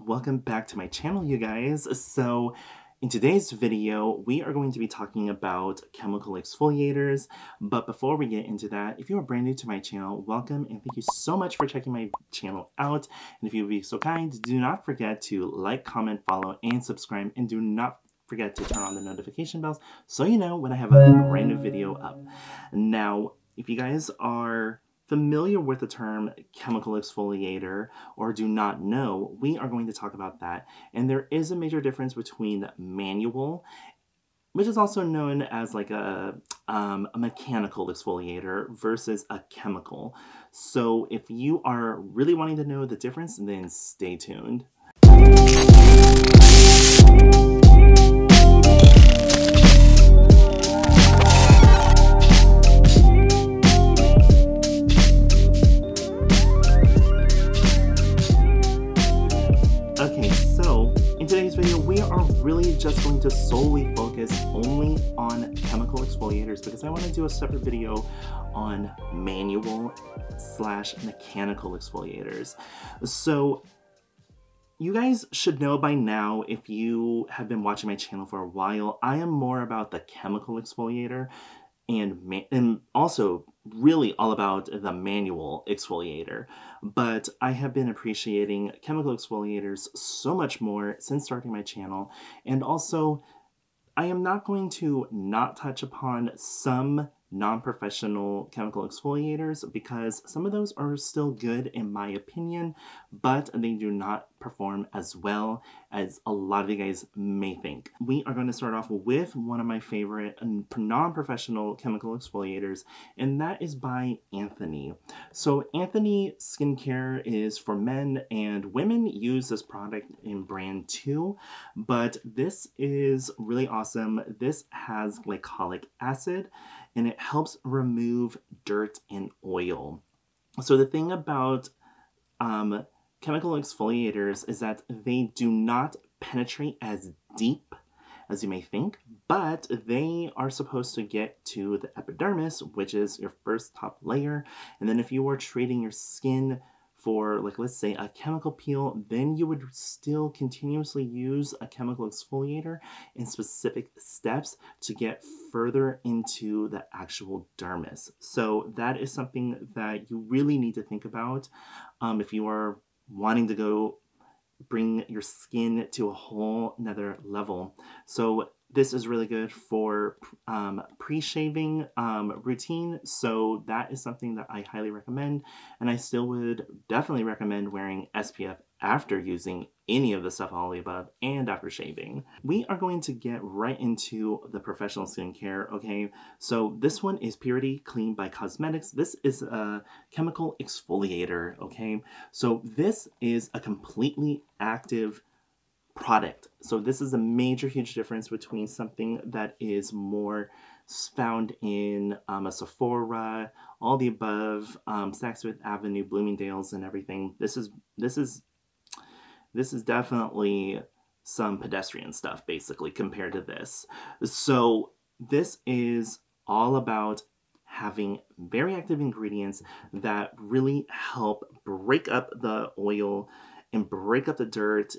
welcome back to my channel, you guys. So in today's video, we are going to be talking about chemical exfoliators. But before we get into that, if you are brand new to my channel, welcome and thank you so much for checking my channel out. And if you would be so kind, do not forget to like, comment, follow, and subscribe. And do not forget to turn on the notification bells so you know when I have a brand new video up. Now, if you guys are familiar with the term chemical exfoliator or do not know, we are going to talk about that. And there is a major difference between manual, which is also known as like a mechanical exfoliator, versus a chemical. So if you are really wanting to know the difference, then stay tuned. Really just going to solely focus only on chemical exfoliators because I want to do a separate video on manual / mechanical exfoliators. So you guys should know by now, if you have been watching my channel for a while, I am more about the chemical exfoliator and also really all about the manual exfoliator. But I have been appreciating chemical exfoliators so much more since starting my channel. And also, I am not going to not touch upon some non-professional chemical exfoliators because some of those are still good in my opinion, but they do not perform as well as a lot of you guys may think. We are going to start off with one of my favorite non-professional chemical exfoliators, and that is by Anthony. So Anthony skincare is for men, and women use this product in brand 2, but this is really awesome. This has glycolic acid and it helps remove dirt and oil. So the thing about chemical exfoliators is that they do not penetrate as deep as you may think, but they are supposed to get to the epidermis, which is your first top layer. And then if you were treating your skin for, like, let's say a chemical peel, then you would still continuously use a chemical exfoliator in specific steps to get further into the actual dermis. So that is something that you really need to think about if you are wanting to go bring your skin to a whole nother level. So this is really good for pre-shaving routine, so that is something that I highly recommend, and I still would definitely recommend wearing SPF after using any of the stuff all the above and after shaving. We are going to get right into the professional skincare, okay? So this one is Purity Clean by Cosmetics. This is a chemical exfoliator, okay? So this is a completely active product. So this is a major huge difference between something that is more found in a Sephora, all the above, Saks Fifth Avenue, Bloomingdale's, and everything. This is definitely some pedestrian stuff, basically, compared to this. So this is all about having very active ingredients that really help break up the oil and break up the dirt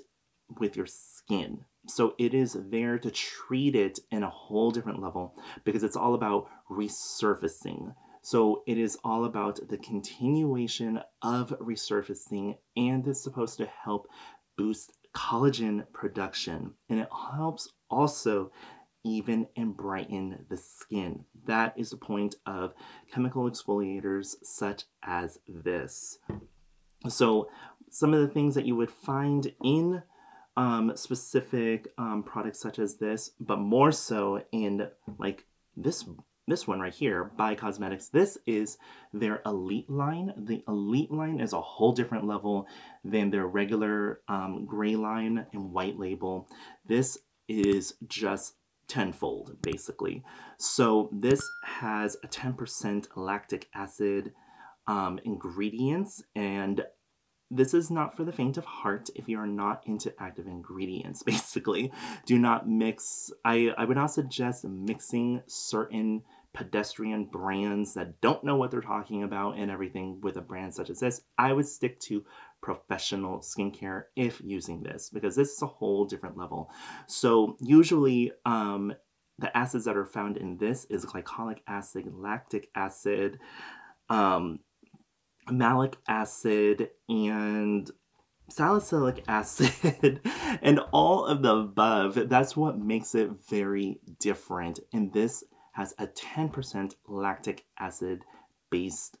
with your skin. So it is there to treat it in a whole different level because it's all about resurfacing. So it is all about the continuation of resurfacing, and it's supposed to help boost collagen production, and it helps also even and brighten the skin. That is the point of chemical exfoliators such as this. So some of the things that you would find in specific products such as this, but more so in like this one right here by Cosmetics. This is their Elite line. The Elite line is a whole different level than their regular gray line and white label. This is just tenfold, basically. So this has a 10% lactic acid ingredients, and this is not for the faint of heart if you are not into active ingredients, basically. Do not mix. I would not suggest mixing certain pedestrian brands that don't know what they're talking about and everything with a brand such as this. I would stick to professional skincare if using this, because this is a whole different level. So usually the acids that are found in this is glycolic acid, lactic acid, malic acid, and salicylic acid, and all of the above. That's what makes it very different. And this has a 10% lactic acid based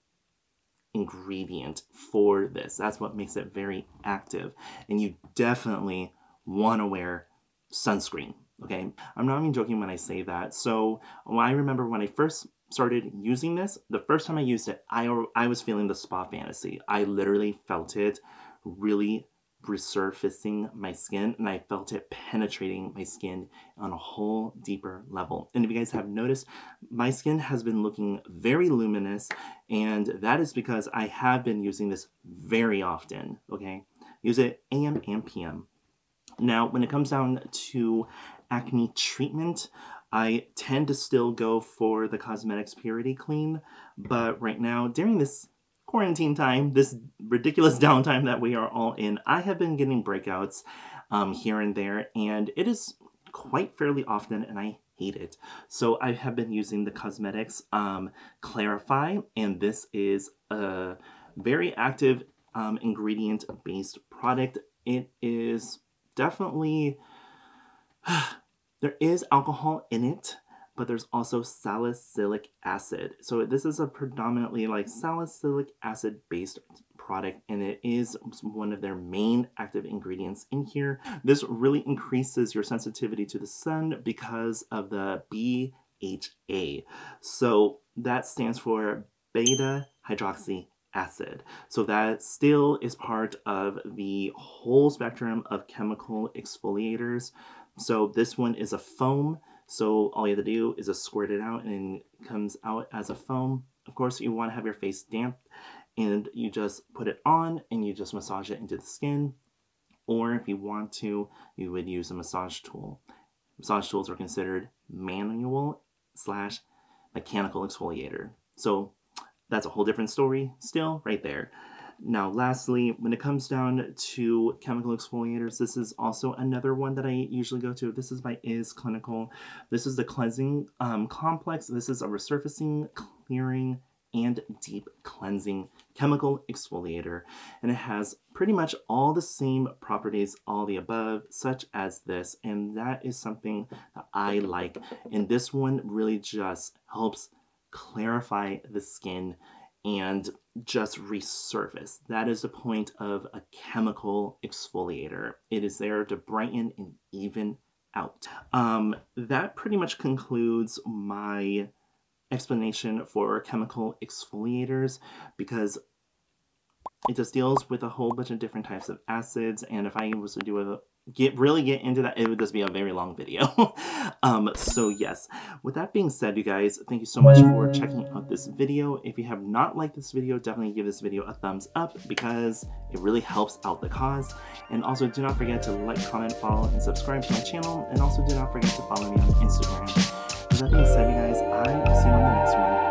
ingredient for this. That's what makes it very active. And you definitely want to wear sunscreen. Okay, I'm not even joking when I say that. So I remember when I first started using this, the first time I used it, I was feeling the spa fantasy. I literally felt it really resurfacing my skin, and I felt it penetrating my skin on a whole deeper level. And if you guys have noticed, my skin has been looking very luminous, and that is because I have been using this very often. Okay, use it AM and PM. Now, when it comes down to acne treatment, I tend to still go for the Cosmetics Purity Clean, but right now, during this quarantine time, this ridiculous downtime that we are all in, I have been getting breakouts here and there, and it is quite fairly often, and I hate it. So I have been using the Cosmetics Clarify, and this is a very active ingredient-based product. It is definitely, there is alcohol in it, but there's also salicylic acid. So this is a predominantly like salicylic acid based product, and it is one of their main active ingredients in here. This really increases your sensitivity to the sun because of the BHA. So that stands for beta hydroxy acid. So that still is part of the whole spectrum of chemical exfoliators. So this one is a foam. So all you have to do is just squirt it out and it comes out as a foam. Of course, you want to have your face damp, and you just put it on and you just massage it into the skin. Or if you want to, you would use a massage tool. Massage tools are considered manual / mechanical exfoliator. So that's a whole different story still right there. Now, lastly, when it comes down to chemical exfoliators, this is also another one that I usually go to. This is by Is Clinical. This is the cleansing complex. This is a resurfacing, clearing, and deep cleansing chemical exfoliator. And it has pretty much all the same properties, all the above, such as this. And that is something that I like. And this one really just helps clarify the skin and just resurface. That is the point of a chemical exfoliator. It is there to brighten and even out. That pretty much concludes my explanation for chemical exfoliators, because it just deals with a whole bunch of different types of acids, and if I was to do really get into that, it would just be a very long video. So yes, with that being said, you guys, thank you so much for checking out this video. If you have not liked this video, definitely give this video a thumbs up, because it really helps out the cause. And also do not forget to like, comment, follow, and subscribe to my channel. And also do not forget to follow me on Instagram. With that being said, you guys, I will see you on the next one.